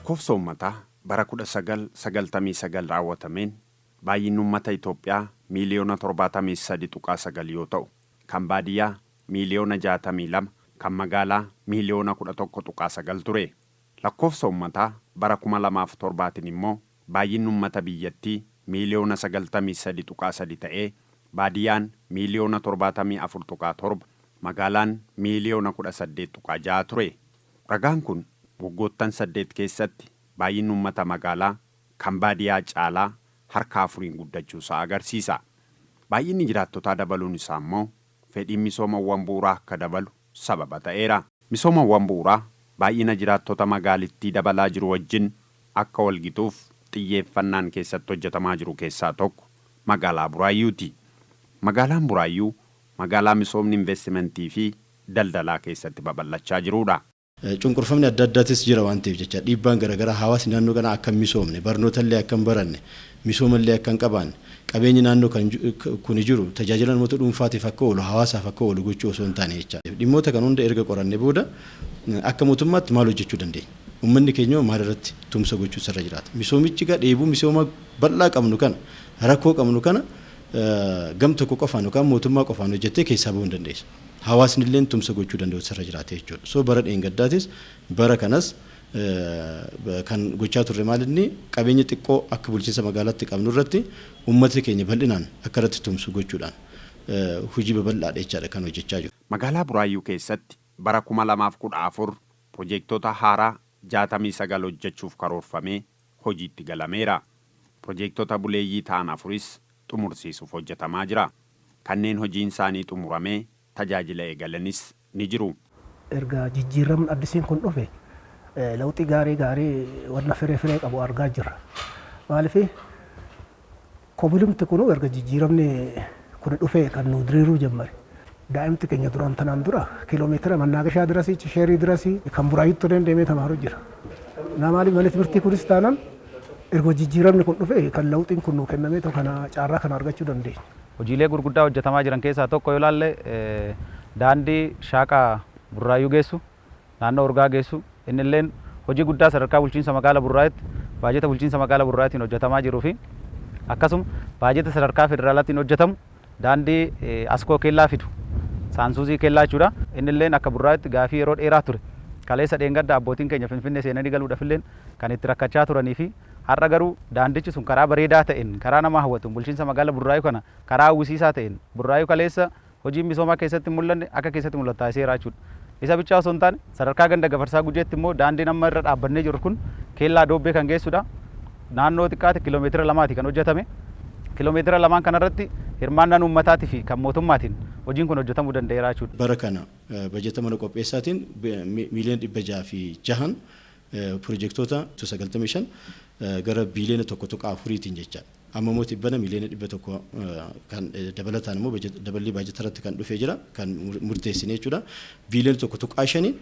Lakkoofsa uummataa bara 1999 raawwatameen baay'inni uummata Itoophiyaa miiliyoona 73.9 yoo ta'u, kan baadiyyaa miiliyoona 62, kan magaalaa miiliyoona 11.9 ture. Lakkoofsa uummataa bara 2007 immoo baay'inni uummata biyyattii miiliyoona 93.3 ta'ee, baadiyyaan miiliyoona 74.7, magaalaan miiliyoona 18.6 ture. Ragaan kun waggoottan 8 keessatti baay'inni uummata magaalaa kan baadiyyaa caalaa harka 4 guddachuusaa agarsiisa. Baay'inni jiraattotaa dabaluun isaa immoo fedhiin misoomawwan bu'uuraa akka dabalu sababa ta'eera. Misoomawwan bu'uuraa baay'ina jiraattota magaalittii dabalaa jiru wajjin akka walgituuf xiyyeeffannaan keessatti hojjetamaa jiru keessaa tokko magaalaa Buraayyuuti. Magaalaan Buraayyuu magaalaa misoomni investimentii fi daldalaa keessatti babal'achaa jirudha. Cunqurfamni adda addaatis jira waan ta'eef jecha dhiibbaan garaagaraa hawaasni naannoo kana akka misoomne barnootallee akka hin baranne misoomallee akka hin qabaanne qabeenyi naannoo kun jiru tajaajila namoota dhuunfaatiif akka oolu hawaasaaf akka oolu gochuu osoo hin taane jecha dhimmoota kan hunda erga qorannee booda akka mootummaatti maal hojjechuu dandeenya uummanni keenya maal irratti tumsa gochuu irra jiraata misoomichi dheebuu misooma bal'aa qabnu kana rakkoo qabnu kana gam tokko qofaan yookaan mootummaa qofaan hojjettee keessaa bahuu hin dandeessu. Hawaasni illee tumsa gochuu danda'u irra jiraata jechuudha. So bara dheengaddaatis bara kanas kan gochaa turre maalinni qabeenya xiqqoo akka bulchiinsa magaalaatti qabnu irratti uummatni keenya bal'inaan akka irratti tumsu gochuudhaan hojii babal'aadha jechaadha kan hojjechaa jiru. Magaalaa Buraayyuu keessatti bara 2014 piroojektota haaraa 69 hojjechuuf karoorfamee hojiitti galameera. Piroojektota buleeyyii ta'an 4 xumursiisuuf hojjetamaa jira. Kanneen hojiin isaanii xumuramee tajaajila eegalanis ni jiru. Erga jijjiiramni addisiin kun dhufe lawxii gaarii wanna firee qabu argaa jirra. Maaliif kobilumti kun erga jijjiiramni kun dhufe kan nu diriiruu jalqabe. Daa'imti keenya duraan tanaan dura kiiloomeetira mannaagashaa dirasii sheerii dirasii kan Buraayyuutti deemee tamaaru jira. Maaliif mana timirtii kunis taanaan erga jijjiiramni kun dhufe kan lawxiin kun nu kennamee kana caarraa kan argachuu dandeenya. Hojiilee gurguddaa hojjetamaa jiran keessaa tokko yoo ilaalle daandii Shaaqaa Burraayyuu geessu naannoo Urgaa geessu innilleen hojii guddaa sadarkaa bulchiinsa magaalaa Burraayyuutti baajeta bulchiinsa magaalaa Burraayyuutiin hojjetamaa jiruu fi akkasuma baajeta sadarkaa federaalaatiin hojjetamu daandii Askoo Keellaa fidu Saansuusii Keellaa jechuudha. Innilleen akka Burraayyuutti gaafii yeroo dheeraa ture kaleessa dheengadda abbootiin keenya Finfinnee seenanii galuudhaaf illeen kan itti rakkachaa turanii fi har'a garuu daandichi sun karaa bareedaa ta'een karaa nama hawwatu bulchiinsa magaalaa Burraayyuu kana karaa hawwisiisaa ta'een Burraayyuu kaleessa hojiin misoomaa keessatti mul'anne akka keessatti mul'ataa seeraa jechuudha. Isa bichaa osoo hin taane sadarkaa ganda gafarsaa gujeetti immoo daandiin amma irra dhaabbannee jiru kun Keellaa Doobbee kan geessudha. Naannoo xiqqaatti kiiloomeetira 2 kan hojjetame. Kiiloomeetira 2 kanarratti hirmaannaan uummataatii fi kan mootummaatiin hojiin kun hojjetamuu danda'eera jechuudha. Bara kana bajeta mana qopheessaatiin miiliyoona 606 piroojektota 95 gara biiliyoona 1.4tiin jechaadha. Amma mootii bana miiliyoona 100 kan dabalataan immoo dabalii baajetarratti kan dhufee jira kan murteessinee jechuudha. Biiliyoona 1.5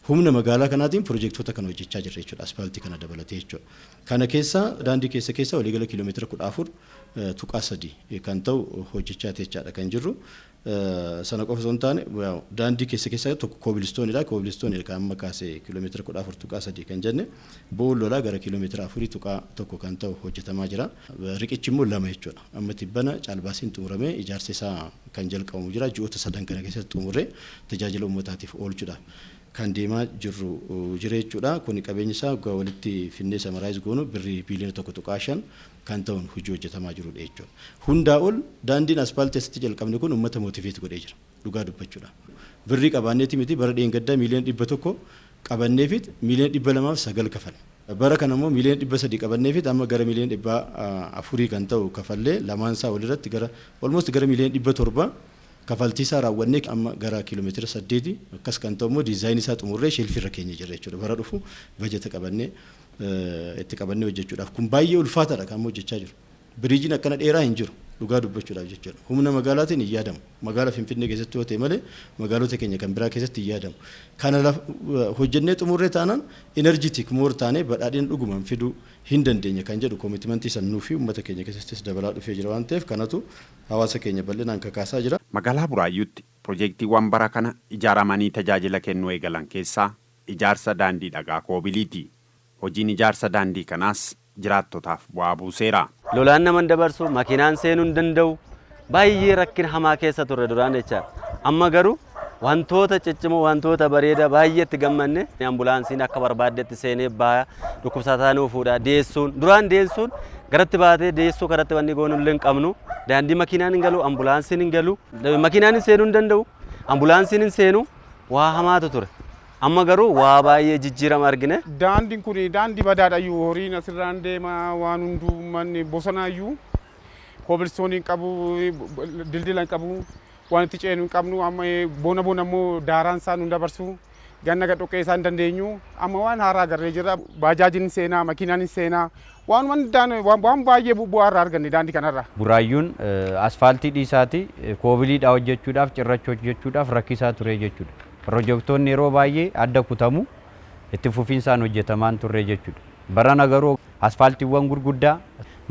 humna magaalaa kanaatiin piroojektota kan hojjechaa jirra jechuudha. Aspaaltii kana dabalatee jechuudha. Kana keessa daandii keessa waliigala kiiloomeetira 14.3 kan ta'u hojjechaa jechaadha kan jirru. Sana qofa osoo hin taane daandii keessa tokko koobilistoonidha. Koobilistoonidha kan amma kaasee kiiloomeetira 14.3 kan jenne boollolaa gara kiiloomeetira 4.1 kan ta'u hojjetamaa jira. Riqichi immoo 2 jechuudha. Amma tibbana caalbaasiin xumuramee ijaarsi isaa kan jalqabamu jira. Ji'oota 3 kana keessatti xumurree tajaajila uummataatiif oolchuudha. Kan deemaa jirru jechuudha. Kun qabeenyi isaa walitti finnee samaraayis goonu birrii biiliyoona 1.5 kan ta'uun hojii hojjetamaa jirudha jechuudha. Hundaa ol daandiin aspaaltii asitti jalqabne kun uummata mootiveet godhee jira. Dhugaa dubbachuudha. Birrii qabanneeti miti bara dheengaddaa miiliyoona 100 qabanneefit miiliyoona 209 kafale. Bara kana immoo miiliyoona 300 qabanneefit amma gara miiliyoona 400 kan ta'u kafallee lamaan isaa walirratti gara almost gara miiliyoona 700 kafaltii isaa raawwannee amma gara kiiloomeetira 8 akkas kan ta'u immoo diizaayinii isaa xumurree sheelfii irra keenya jirra jechuudha. Bara dhufu bajeta qabannee itti qabannee hojjechuudhaaf kun baay'ee ulfaataadha kan hojjechaa jiru. Biriijiin akkana dheeraa hin jiru dhugaa dubbachuudhaaf jechuudha. Humna magaalaatiin hin yaadamu. Magaalaa Finfinnee keessatti yoo ta'e malee magaalota keenya kan biraa keessatti hin yaadamu. Kana hojjennee xumurree taanaan enerjiitik moor taanee badhaadhina dhugumaan fiduu hin dandeenya kan jedhu koomitimentii sannuu fi uummata keenya keessattis dabalaa dhufee jira waan ta'eef kanatu hawaasa keenya bal'inaan kakaasaa jira. Magaalaa Buraayyuutti piroojeektiiwwan bara kana ijaaramanii tajaajila kennuu eegalan keessaa ijaarsa daandii dhagaa koobiliiti. Hojiin ijaarsa daandii kanaas jiraattotaaf bu'aa buuseera. Lolaan nama dabarsu makiinaan seenuu hin danda'u. Baay'ee rakkina hamaa keessa turre duraan jecha. Amma garuu wantoota ciccimoo wantoota bareeda baay'ee itti gammanne ambulaansiin akka barbaaddetti seenee ba'aa dhukkubsataa nuu fuudha deessuun duraan deessuun garatti baatee deessuu karatti wanni goonullee hin qabnu daandii makiinaan hin galu ambulaansiin hin galu makiinaan hin seenuu hin danda'u ambulaansiin hin seenu waa hamaatu ture. Amma garuu waa baay'ee jijjiirama argine. Daandiin kun daandii badaadhayyuu horiin asirraan deema waan hunduu manni bosonaayyuu kobilistoonii qabu dildila qabu waan itti ceenu hin qabnu amma bona immoo daaraan isaan hunda barsu ganna gadhoqqee isaan dandeenyu amma waan haaraa agarree jirra baajaajiin seenaa makiinaan seenaa waan baay'ee bu'aa irraa arganne daandii kanarra. Buraayyuun asfaaltii dhiisaati koobiliidhaa hojjechuudhaaf cirracha hojjechuudhaaf rakkisaa ture jechuudha. Piroojeektoonni yeroo baay'ee adda kutamu itti fufiinsaan hojjetamaan turre jechuudha. Barana garuu asfaaltiiwwan gurguddaa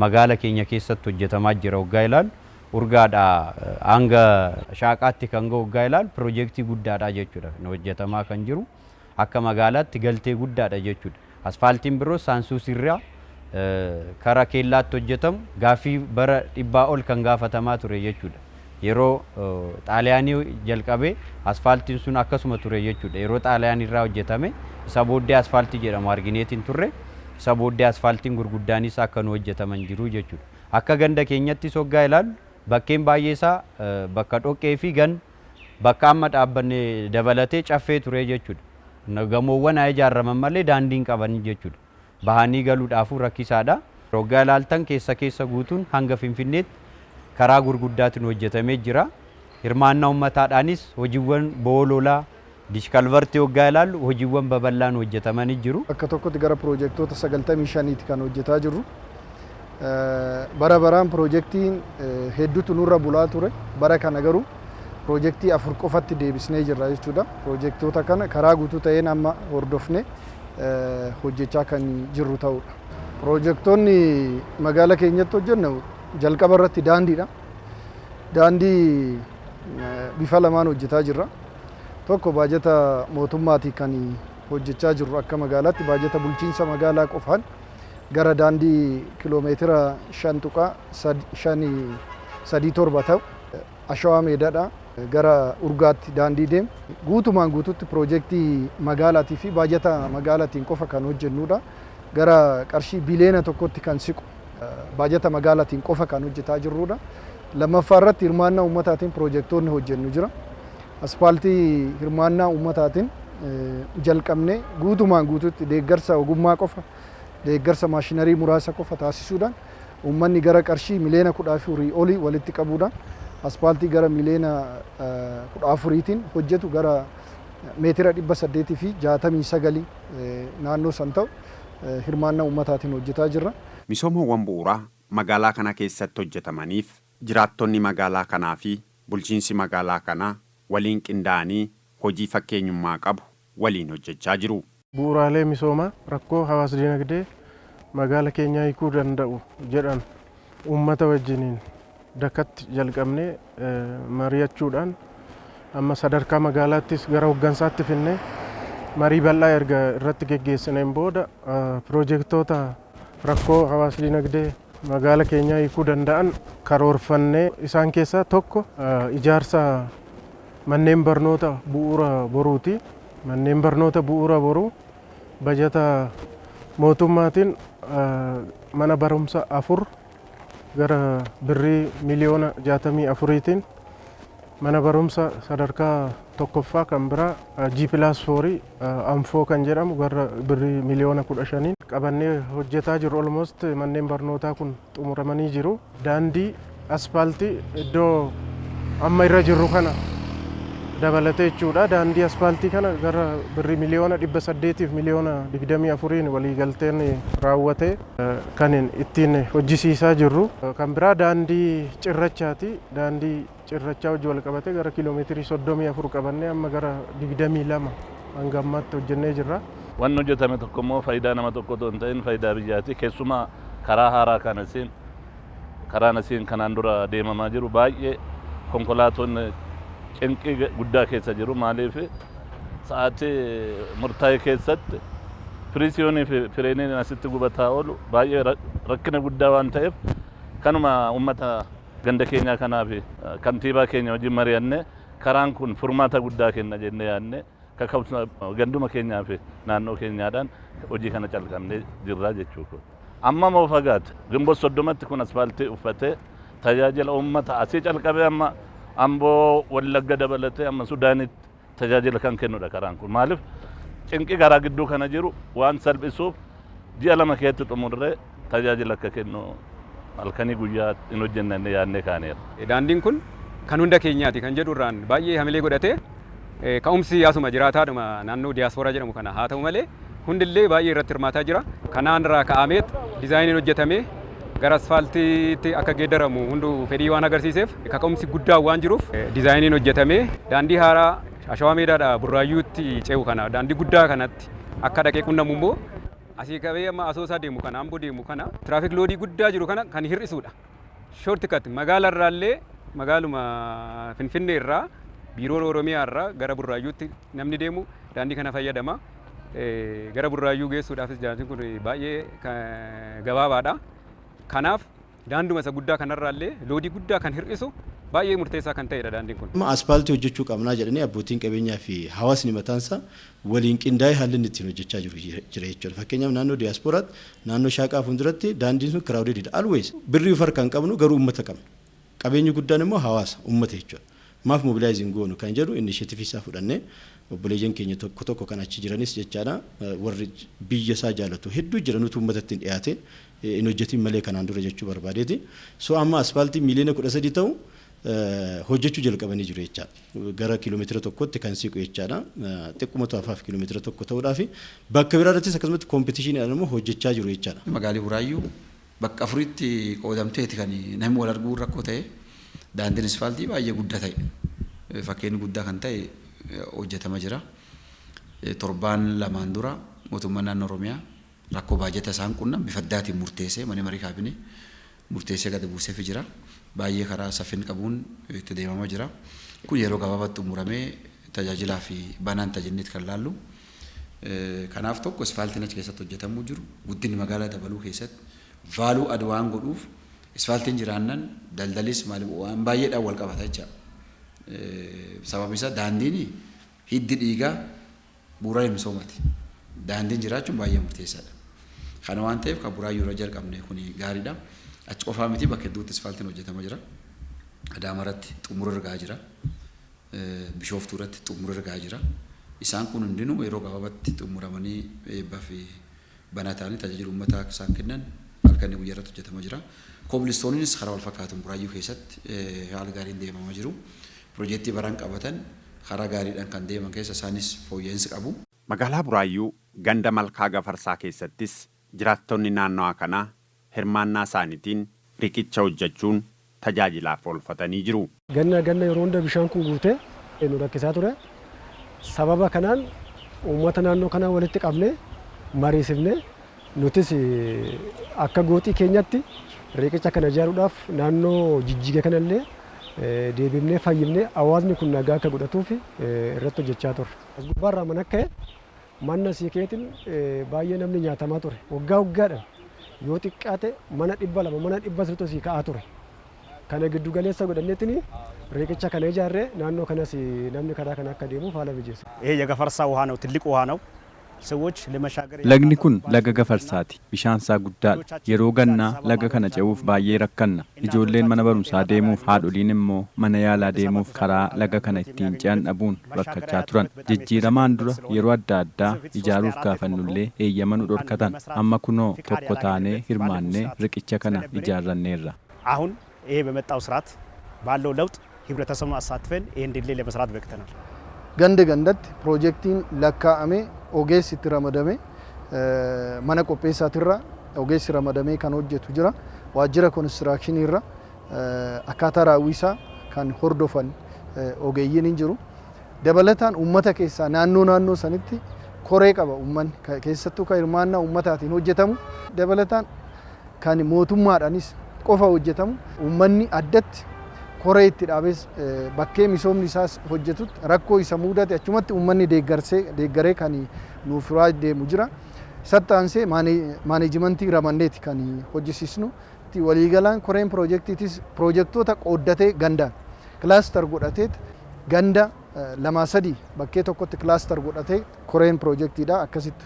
magaala keenya keessatti hojjetamaa jira waggaa ilaalu urgaadhaa hanga shaaqaatti kan ga'u waggaa ilaalu piroojeektii guddaadha jechuudha. Hojjetamaa kan jiru akka magaalaatti galtee guddaadha jechuudha. Asfaaltiin biroo saansuus irraa karaa keellaatti hojjetamu gaaffii bara 100 ol kan gaafatamaa ture jechuudha. Yeroo xaaliyaanii jalqabee asfaaltiin sun akkasuma ture jechuudha. Yeroo xaaliyaanii irraa hojjetame isa booddee asfaaltii jedhamu argineetiin turre isa booddee asfaaltiin gurguddaanis akka nu hojjetaman jiru jechuudha. Akka ganda keenyattis waggaa ilaalu bakkeen baay'ee isaa bakka dhoqqee fi bakka amma dhaabbanne dabalatee caffee ture jechuudha. Gamoowwan haa ijaaraman malee daandiin qaban jechuudha. Bahanii galuudhaafuu rakkisaadha. Waggaa ilaaltan keessa guutuun hanga Finfinneetti karaa gurguddaatiin hojjetamee jira. Hirmaannaa uummataadhaanis hojiiwwan boololaa diishkalvartii waggaa ilaallu hojiiwwan babal'aan hojjetamanii jiru. Akka tokkotti gara piroojeektoota 95 kan hojjetaa jirru. Bara baraan piroojeektiin hedduutu nurra bulaa ture. Bara kana garuu piroojeektii 4 qofatti deebisnee jirra jechuudha. Piroojeektoota kana karaa guutuu ta'een amma hordofne hojjechaa kan jirru ta'udha. Piroojeektoonni magaala keenyatti hojjennu jalqaba irratti daandiidha. Daandii bifa lamaan hojjetaa jirra. Tokko baajata mootummaatii kan hojjechaa jirru akka magaalaatti baajata bulchiinsa magaalaa qofaan gara daandii kiloomeetira 5.37 ta'u ashawaa meedaadha gara urgaatti daandii deemu guutumaan guututti piroojeektii magaalaatii fi baajata magaalaatiin qofa kan hojjennudha. Gara qarshii biliyoona tokkotti kan siqu baajata magaalaatiin qofa kan hojjetaa jirrudha. Lammaffaa irratti hirmaannaa uummataatiin piroojeektoonni hojjennu jira. Asfaaltii hirmaannaa uummataatiin jalqabne guutumaan guututti deeggarsa ogummaa qofa deeggarsa maashinarii muraasa qofa taasisuudhaan uummanni gara qarshii miliyoona 14 olii walitti qabuudhaan asfaaltii gara miliyoona 14tiin hojjetu gara meetira 869 naannoo san ta'u hirmaannaa uummataatiin hojjetaa jirra. Misoomawwan bu'uuraa magaalaa kana keessatti hojjetamaniif jiraattonni magaalaa kanaa fi bulchiinsi magaalaa kanaa waliin qindaa'anii hojii fakkeenyummaa qabu waliin hojjechaa jiru. Bu'uuraalee misoomaa rakkoo hawaas dinagdee magaala keenyaa hiikuu danda'u jedhan uummata wajjiniin dakatti jalqabnee mari'achuudhaan amma sadarkaa magaalaattis gara hooggansaatti finnee marii bal'aa erga irratti geggeessineen booda piroojeektoota rakkoo hawaas dinagdee magaala keenyaa hiikuu danda'an karoorfannee isaan keessaa tokko ijaarsa manneen barnoota bu'uura boruuti. Manneen barnoota bu'uura boruu bajata mootummaatiin mana barumsa 4 gara birrii miliyoona 64tiin mana barumsa sadarkaa tokkoffaa kan biraa G+4 anfoo kan jedhamu gara birrii miliyoona 15 qabannee hojjetaa jiru. Almost manneen barnootaa kun xumuramanii jiru. Daandii asfaaltii iddoo amma irra jirru kana dabalatee jechuudha. Daandii asfaaltii kana gara birrii miliyoona 800 fi miliyoona 24 waliigalteen raawwatee kan ittiin hojjisiisaa jirru. Kan biraa daandii cirrachaati. Daandii cirrachaa hojii wal qabatee gara kiiloomeetirii 34 qabannee amma gara 22 hanga ammaatti hojjennee jirra. Wanni hojjetame tokko immoo faayidaa nama tokko otoo hin ta'in faayidaa biyyaati. Keessumaa karaa haaraa kanasiin karaan asiin kanaan dura deemamaa jiru baay'ee konkolaatonni cinqii guddaa keessa jiru. Maaliif sa'aatii murtaa'e keessatti firiisiyoonii fi fireeniin asitti gubataa oolu baay'ee rakkina guddaa waan ta'eef kanuma uummata ganda keenyaa kanaa fi kantiibaa keenya wajjin mari'annee karaan kun furmaata guddaa kenna jennee yaadne kaka'umsa ganduma keenyaa fi naannoo keenyaadhaan hojii kana calqabnee jirra jechuudha. Amma moo fagaate Gimboot 30tti kun asfaaltii uffatee tajaajila uummata asii calqabee amma Amboo Wallagga dabalatee amma Sudaanitti tajaajila kan kennudha karaan kun. Maaliif cinqii garaa gidduu kana jiru waan salphisuuf ji'a 2 keessatti xumurree tajaajila akka kennu halkanii guyyaa hin hojjennee yaadnee kaaneera. Daandiin kun kan hunda keenyaati kan jedhu irraan baay'ee hamilee godhatee ka'umsi asuma jiraataadhuma naannoo diyaaspooraa jedhamu kana haa ta'u malee hundillee baay'ee irratti hirmaataa jira. Kanaan irraa ka'ameet diizaayiniin hojjetamee gara asfaaltiitti akka geeddaramu hunduu fedhii waan agarsiiseef ka'umsi guddaa waan jiruuf diizaayiniin hojjetamee daandii haaraa Ashawaa Meedaadhaa Burraayyuutti ce'u kana daandii guddaa kanatti akka dhaqee qunnamu immoo asii qabee amma Asoosaa deemu kana Amboo deemu kana tiraafik loodii guddaa jiru kana kan hir'isuudha. Shoorti katti magaala irraallee magaaluma Finfinnee irraa biiroo Oromiyaa irraa gara Burraayyuutti namni deemu daandii kana fayyadama. Gara Burraayyuu geessuudhaafis daandiin kun baay'ee gabaabaadha. Kanaaf daanduma isa guddaa kanarraallee loodii guddaa kan hir'isu baay'ee murteessaa kan ta'edha daandiin kun. Asfaaltii hojjechuu qabnaa jedhanii abbootiin qabeenyaa fi hawaasni mataansaa waliin qindaa'ee haalli ittiin hojjechaa jiru jira jechuudha. Fakkeenyaaf naannoo diyaaspooraatti naannoo shaaqaa fuulduratti daandiin sun kiraawudeedidha. Always birrii of harkaan qabnu garuu uummata qabna. Qabeenyi guddaan immoo hawaasa uummata jechuudha. Maaf mobilaayiziin goonu kan jedhu inishiyatiivii isaa fudhannee obboleeyyan keenya tokko tokko kan achi jiranis jechaadha warri biyya isaa jaalatu hedduu jiranutu uummatatti dhiyaate hin hojjetin malee kanaan dura jechuu barbaadeeti. So amma asfaaltii miiliyoona 13 ta'u hojjechuu jalqabanii jiru jechaadha. Gara kiiloomeetira tokkotti kan siqu jechaadha. Xiqquma ta'aaf kiiloomeetira tokko ta'uudhaaf bakka biraattis akkasumatti koompetiishiniidhaan immoo hojjechaa jiru jechaadha. Magaalii Burraayyuu bakka afuritti qoodamteeti kan namni wal arguu rakkoo ta'e daandiin asfaaltii baay'ee guddaa ta'e fakkeenyi guddaa kan ta'e hojjetama jira. Torbaan lamaan dura mootummaan naannoo Oromiyaa rakkoo baajata isaan qunnam bifa addaatiin murteessee mana marii kaabinee murteessee gadi buuseef jira. Baay'ee karaa saffin qabuun itti deemamaa jira. Kun yeroo gabaabaatti xumuramee tajaajilaa fi banaan tajaajilaatti kan laallu. Kanaaf tokko asfaaltiin achi keessatti hojjetamuu jiru guddinni magaalaa dabaluu keessatti vaaluu adwaan godhuuf asfaaltiin jiraannan daldalis maaliif waan baay'eedhaan wal qabata jecha. Sababni isaa daandiin hiddi dhiigaa bu'uura misoomaati. Daandiin jiraachuun baay'ee murteessaadha. Kana waan ta'eef kan Burraayyuu irra jalqabne kun gaariidha. Achi qofaa miti bakka hedduutti asfaaltiin hojjetamaa jira. Adaama irratti xumura argaa jira. Bishooftuu irratti xumura argaa jira. Isaan kun hundinuu yeroo gabaabaatti xumuramanii eebbaa fi banaa ta'anii tajaajila uummataa isaan kennan halkan guyyaa irratti hojjetamaa jira. Koobilistooniinis karaa wal fakkaatuun Burraayyuu keessatti haala gaariin deemamaa jiru. Piroojeektii baraan qabatan karaa gaariidhaan kan deeman keessa isaanis fooyya'insi qabu. Magaalaa Burraayyuu ganda Malkaa Gafarsaa keessattis jiraattonni naannoo kanaa hirmaannaa isaaniitiin riqicha hojjechuun tajaajilaaf oolfatanii jiru. Ganna yeroo hunda bishaan kun guutee nu rakkisaa ture. Sababa kanaan uummata naannoo kanaa walitti qabnee mariisifnee nutis akka gootii keenyatti riqicha kana ijaaruudhaaf naannoo Jijjiga kanallee deebifnee fayyifnee hawaasni kun nagaa akka godhatuuf irratti hojjechaa turre. As gubbaarraa mana ka'e manna siikeetiin baay'ee namni nyaatamaa ture. Waggaadhaan yoo xiqqaate mana 200 mana 300 sii ka'aa ture. Kana giddu galeessa godhanneetiin riqicha kana ijaarree naannoo kanas namni karaa kana akka deemuuf haala mijeessa. የገፈርሳ ውሃ ነው፣ ትልቅ ውሃ ነው። ሰዎች ለመሻገር Lagni kun laga gafarsaati. Bishaan isaa guddaadha. Yeroo gannaa laga kana ce'uuf baay'ee rakkanna. Ijoolleen mana barumsaa deemuuf, haadholiin immoo mana yaalaa deemuuf karaa laga kana ittiin ce'an dhabuun rakkachaa turan. Jijjiiramaan dura yeroo adda addaa ijaaruuf gaafannullee eeyyama nu dhorkatan. Amma kunoo tokko taanee hirmaannee riqicha kana ijaarranneerra. አሁን ይሄ በመጣው ስርዓት ባለው ለውጥ ህብረተሰቡን አሳትፈን ይሄን ድልድይ ለመስራት በቅተናል። Gandatti piroojeektiin lakkaa'amee ogeessi itti ramadamee mana qopheessaatirra ogeessi ramadamee kan hojjetu jira. Waajjira konistiraakshini irra akkaataa raawwisaa kan hordofan ogeeyyiin hin jiru. Dabalataan uummata keessaa naannoo sanitti koree qaba uummanni keessattuu kan hirmaannaa uummataatiin hojjetamu. Dabalataan kan mootummaadhaanis qofa hojjetamu uummanni addatti koree itti dhaabees bakkee misoomni isaas hojjetutti rakkoo isa mudate achumatti uummanni deeggaree kan nuuf deemu jira. Isatti aansee maaneejimentii ramanneeti kan hojjisiisnu. Waliigalaan koreen piroojeektiitis piroojeektoota qooddatee gandaan kilaastar godhatee ganda 2-3 bakkee tokkotti kilaastar godhatee koreen piroojeektiidha akkasitti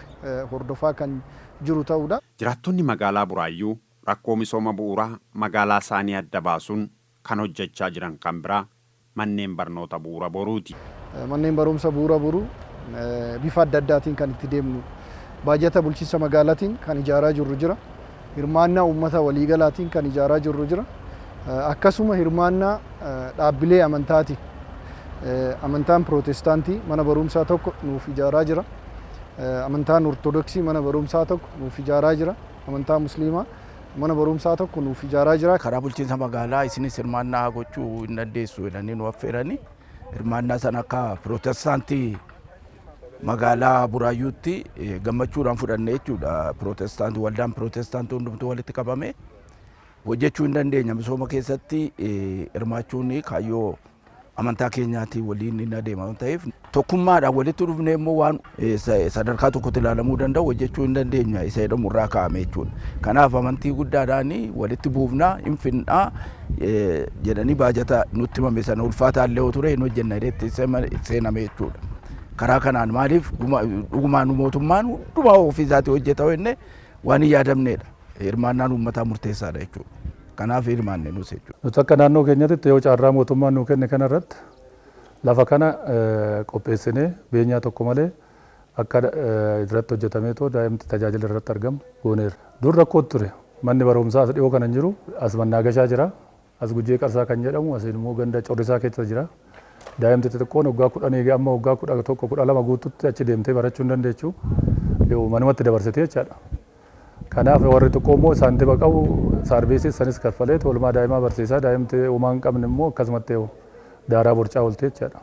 hordofaa kan jiru ta'uudha. Jiraattonni magaalaa Buraayyuu rakkoo misooma bu'uuraa magaalaa isaanii adda baasuun kan hojjechaa jiran kan biraa manneen barnoota bu'uura boruuti. Manneen barumsa bu'uura boruu bifa adda addaatiin kan itti deemnu baajata bulchiinsa magaalaatiin kan ijaaraa jirru jira. Hirmaannaa uummata waliigalaatiin kan ijaaraa jirru jira. Akkasuma hirmaannaa dhaabbilee amantaatiin amantaan pirootestaantii mana barumsaa tokko nuuf ijaaraa jira. Amantaan ortodoksii mana barumsaa tokko nuuf ijaaraa jira. Amantaan musliimaa mana barumsaa tokko nuuf ijaaraa jira. Karaa bulchiinsa magaalaa isinis hirmaannaa gochuu hin dandeessu jedhanii nu affeeranii hirmaannaa sana akka pirootestaantii magaalaa Buraayyuutti gammachuudhaan fudhannee jechuudha. Pirootestaantii waldaan pirootestaantii hundumtuu walitti qabame hojjechuu hin dandeenya. Misooma keessatti hirmaachuun kaayyoo amantaa keenyaatti waliin hin adeemamu ta'eef tokkummaadhaan walitti dhufnee immoo waan sadarkaa tokkotti ilaalamuu danda'u hojjechuu hin dandeenya isa jedhamu irraa kaa'ame jechuudha. Kanaaf amantii guddaadhaan walitti buufnaa hin finnaa jedhanii baajata nutti himame sana ulfaataa illee ture hin hojjenna itti seename jechuudha. Karaa kanaan maaliif dhugumaan mootummaan hundumaa ofiisaatii hojjeta jennee waan hin yaadamnedha. Hirmaannaan uummataa murteessaadha jechuudha. Kanaaf hirmaanne nus jechuudha. Nuti akka naannoo keenyatti yoo carraa mootummaan nuu kenne kana irratti lafa kana qopheessinee beenyaa tokko malee akka irratti hojjetamee too daa'imti tajaajila irratti argamu gooneerra. Dur rakkoo ture manni barumsaa as dhiyoo kana hin jiru as Mannaagashaa jira as Gujee Qarsaa kan jedhamu as immoo ganda Corrisaa keessa jira. Daa'imti xixiqqoon waggaa 10 eegee amma waggaa 11 12 guututti achi deemtee barachuu hin dandeechu manumatti dabarsitee jechaadha. Kanaaf warri xiqqoo immoo saantima qabu saarbiisiis sanis kaffalee oolmaa daa'imaa barsiisaa daa'imti uumaa hin qabne immoo akkasumatti daaraa borcaa ooltee jechaadha.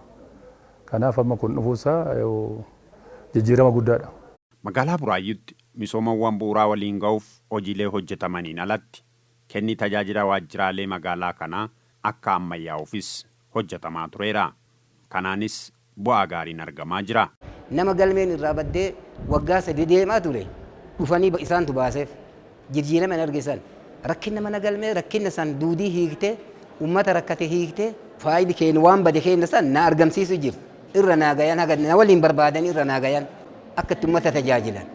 Kanaaf amma kun dhufuusaa jijjiirama guddaadha. Magaalaa Buraayyuutti misoomawwan bu'uuraa waliin ga'uuf hojiilee hojjetamaniin alatti kenni tajaajila waajjiraalee magaalaa kanaa akka ammayyaa'uufis hojjetamaa tureera. Kanaanis bu'aa gaariin argamaa jira. Nama galmeen irraa baddee waggaa 3 deemaa ture. Dhufanii isaantu baaseef jijjiirama hin argisan. Rakkinna mana galmee rakkinna san duudii hiiktee uummata rakkate hiiktee faayidi keenya waan bade keenya san na argamsiisu jiru. Irra naagayan haga na waliin barbaadan irra naagayan akka itti uummata tajaajilan.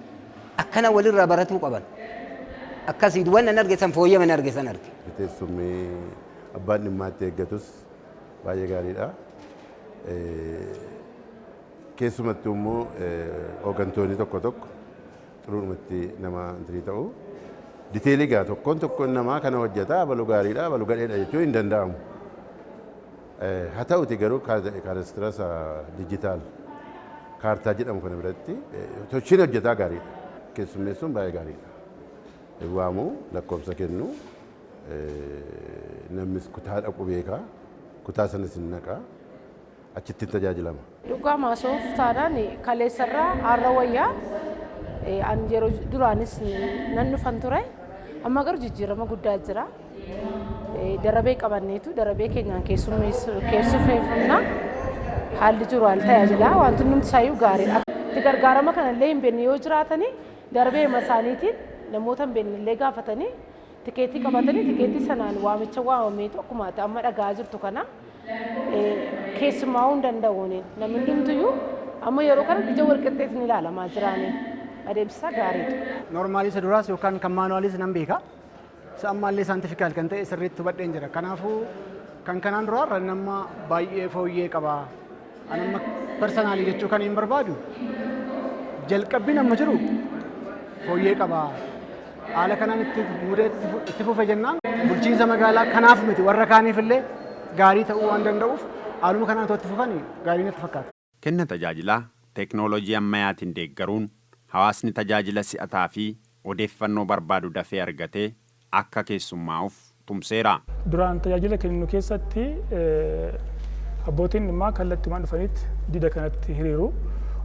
Akkana walirraa baratuu qaban. Akkasii waan hin argisan fooyyama hin argisan arge. Teessumni abbaan dhimma itti eeggatus baay'ee gaariidha. Keessumattuu immoo hooggantoonni tokko tokko xurumatti nama intirii ta'u diteelii gaa tokkoon namaa kana hojjetaa balu gaariidha balu gadheedha jechuun hin danda'amu. Haa ta'uti garuu kaaristiraasa dijitaal kaartaa jedhamu kana biratti tochiin hojjetaa gaariidha. Keessummeessuun baay'ee gaariidha. Waamu lakkoofsa kennu namnis kutaa dhaqu beekaa kutaa sanas hin naqaa achitti tajaajilama. Dhugaa maasoof kaleessarraa har'a wayyaa an yeroo duraanis nan dhufan ture amma garuu jijjiirama guddaa jira. Darabee qabanneetu darabee keenyaan keessummeeffamna haalli jiru haal tajaajila wanti nuti isaayyuu gaariidha. Itti gargaarama kanallee hin beekne yoo jiraatanii darabee isaaniitiin namoota hin beekne illee gaafatanii tikeetii qabatanii tikeetii sanaan waamicha waamameetu akkuma amma dhagaa jirtu kana keessummaa hin danda'uun namni hundumtuyyuu amma yeroo kana ija walqixxeetiin ilaalamaa jiraanii. Adeemsa gaariidha. Noormaalii isa duraas yookaan kan maanuwaalii nan beeka. Isa ammaallee saantifikaal kan ta'e sirriitti hubadheen jira. Kanaafuu kan kanaan duraarra nama baay'ee fooyyee qaba. Ani amma persanaalii jechuu kan hin barbaadu jalqabbiin amma jiru fooyyee qaba. Haala kanaan itti fufe jennaan bulchiinsa magaalaa kanaaf miti warra kaaniif illee gaarii ta'uu waan danda'uuf haaluma kanaan itti fufan gaarii natti fakkaata. Kenna tajaajilaa teeknooloojii ammayyaatiin deeggaruun hawaasni tajaajila si'ataa fi odeeffannoo barbaadu dafee argatee akka keessummaa'uuf tumseera. Duraan tajaajila kennu keessatti abbootiin dhimmaa kallattiimaan dhufanitti dida kanatti hiriiru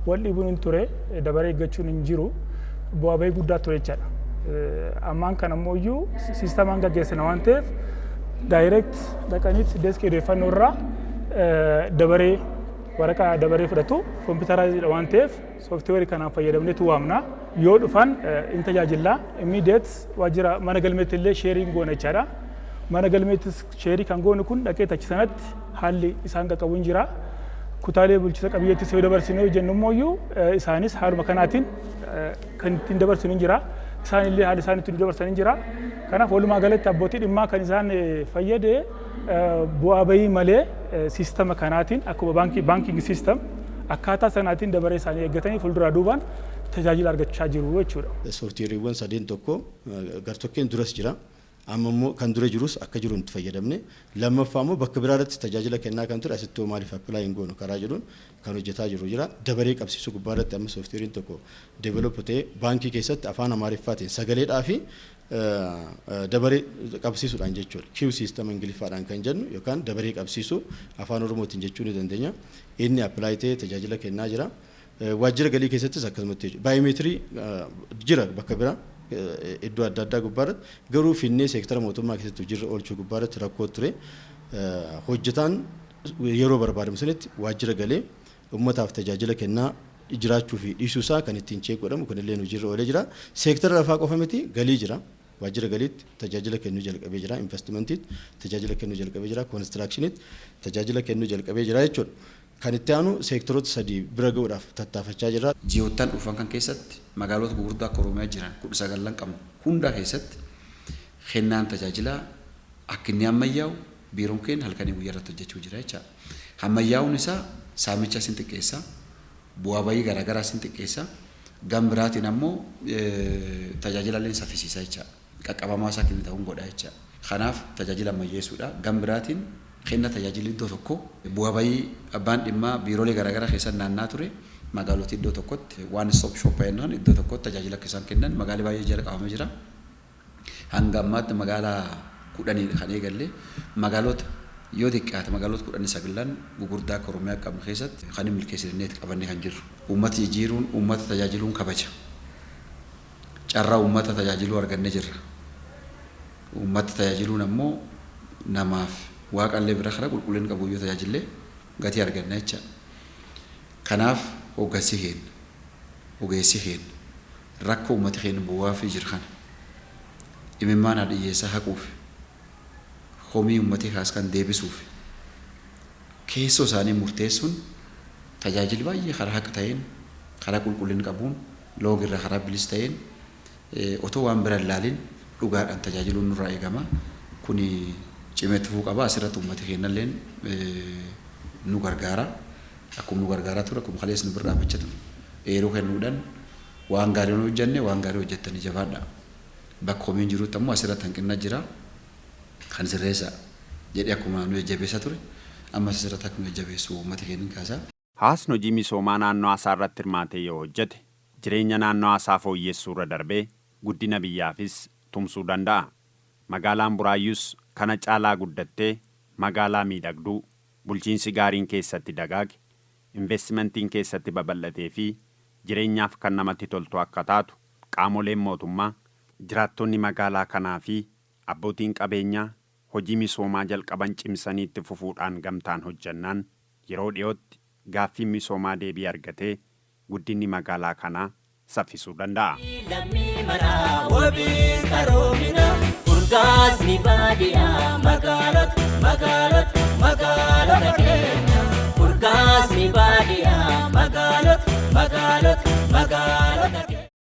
wal dhiibuun hin ture dabaree eeggachuun hin jiru bu'aa bahii guddaa ture jechaadha. Ammaan kana ammoo iyyuu siistamaan gaggeessina waan ta'eef daayireekt dhaqanitti deeskii odeeffannoo irraa dabaree waraqaa dabaree fudhatu kompiitaraayiziidha waan ta'eef sooftiweerii kanaan fayyadamneetu waamna. Yoo dhufan in tajaajila immediate waajjira mana galmeetti illee sheeriin goona jechaadha. Mana galmeettis sheerii kan goonu kun dhaqee achi sanatti haalli isaan qaqqabu hin jira. Kutaalee bulchiinsa qabiyyattis yoo dabarsine jennu immoo isaanis haaluma kanaatiin kan ittiin dabarsinu hin jira. Isaan illee haalli isaan ittiin dabarsan hin jira. Kanaaf walumaa galatti abbootii dhimmaa kan isaan fayyade bu'aa bahii malee siistama kanaatiin akkuma baankiingi siistam akkaataa sanaatiin dabaree isaanii eeggatanii fuulduraa duubaan tajaajila argachaa jiru jechuudha. Sooftiweeriiwwan sadeen tokko gartokkeen duras jira. Amma immoo kan dura jirus akka jiru itti fayyadamne lammaffaa immoo bakka biraa irratti tajaajila kennaa kan ture asitti maaliif appilaayi hin goonu karaa jedhuun kan hojjetaa jiru jira. Dabaree qabsiisuu gubbaa irratti amma sooftiweeriin tokko deevelop ta'ee baankii keessatti afaan Amaariffaatiin sagaleedhaa fi dabaree qabsiisuudhaan jechuudha. Q system Ingiliffaadhaan kan jennu yookaan dabaree qabsiisuu afaan Oromootiin jechuu ni dandeenya. Inni appilaayi ta'ee tajaajila kennaa jira. Waajjira galii keessattis akkasumatti baayoomeetirii jira bakka biraa. Iddoo adda addaa gubbaarratti garuu finnee seektara mootummaa keessatti hojiirra oolchuu gubbaarratti rakkoo ture hojjetaan yeroo barbaadamu sanitti waajjira galee uummataaf tajaajila kennaa jiraachuu fi dhiisuu isaa kan ittiin cheek godhamu kunillee hojiirra oolee jira. Seektara lafaa qofa miti galii jira. Waajjira galiitti tajaajila kennuu jalqabee jira. Investimentiitti tajaajila kennuu jalqabee jira. Konistiraakshiniitti tajaajila kennuu jalqabee jira jechuudha. Kan itti aanu seektoroota sadii bira ga'uudhaaf tattaafachaa jira. Ji'oottan dhufan kan keessatti magaalota gurguddaa akka Oromiyaa jiran 19 qabnu hundaa keessatti kennaan tajaajilaa akka inni ammayyaa'u biiroon keenya halkanii guyyaa irratti hojjechuu jira jechaadha. Ammayyaa'uun isaa saamicha sin xiqqeessa, bu'aa bahii garaagaraa sin xiqqeessa, gam biraatiin ammoo tajaajila illee saffisiisa jechaadha. Qaqqabamaa isaa kennu ta'uun godha jechaadha. Kanaaf tajaajila ammayyeessuudha. Gam biraatiin kenna tajaajilli iddoo tokko bu'aa bahii abbaan dhimmaa biiroolee garaagaraa keessatti naannaa ture magaalota iddoo tokkotti one stop shop jennaan iddoo tokkotti tajaajila akka isaan kennan magaalaa baay'ee jala qabamee jira. Hanga ammaatti magaalaa 10 kan eegalle magaalota yoo xiqqaate magaalota 19 gugurdaa akka Oromiyaa qabnu keessatti kan milkeessineet qabannee kan jirru. Uummata jijjiiruun uummata tajaajiluun kabaja. Carraa uummata tajaajiluu argannee jirra. Uummata tajaajiluun ammoo namaaf waaqallee bira karaa qulqullina qabu yoo tajaajillee gatii arganna jecha. Kanaaf hoggansi keenya ogeessi keenya rakkoo uummata keenya bu'aa fi jirkan imimmaan hadhiyyeessaa haquuf komii uummatee kaas kan deebisuuf keessoo isaanii murteessuun tajaajila baay'ee karaa haqa ta'een karaa qulqullina qabuun loogirra karaa bilis ta'een otoo waan bira ilaalin dhugaadhaan tajaajiluun nurraa eegama. Kuni cimeetti fuu qaba asirratti uummata keenyallee nu gargaara. Akkuma nu gargaaraa ture akkuma kalees nu bira dhaabbachatu eeruu kennuudhaan waan gaarii nu hojjenne waan gaarii hojjettanii jabaadha. Bakka komiin jirutti ammoo asirratti hanqina jira kan sirreessa jedhee akkuma nu jajjabeessaa ture ammas asirratti akkuma jajjabeessu uummata keenya kaasaa. Hawaasni hojii misoomaa naannoo isaa irratti hirmaatee yoo hojjete jireenya naannoo isaa fooyyessuu irra darbee guddina biyyaafis tumsuu danda'a. Magaalaan Buraayyuus kana caalaa guddattee magaalaa miidhagduu bulchiinsi gaariin keessatti dagaage investimentiin keessatti babal'atee fi jireenyaaf kan namatti toltu akka taatu qaamoleen mootummaa jiraattonni magaalaa kanaa fi abbootiin qabeenyaa hojii misoomaa jalqaban cimsanii itti fufuudhaan gamtaan hojjannaan yeroo dhiyootti gaaffiin misoomaa deebii argatee guddinni magaalaa kanaa saffisuu danda'a. Urgaasni baadiyyaa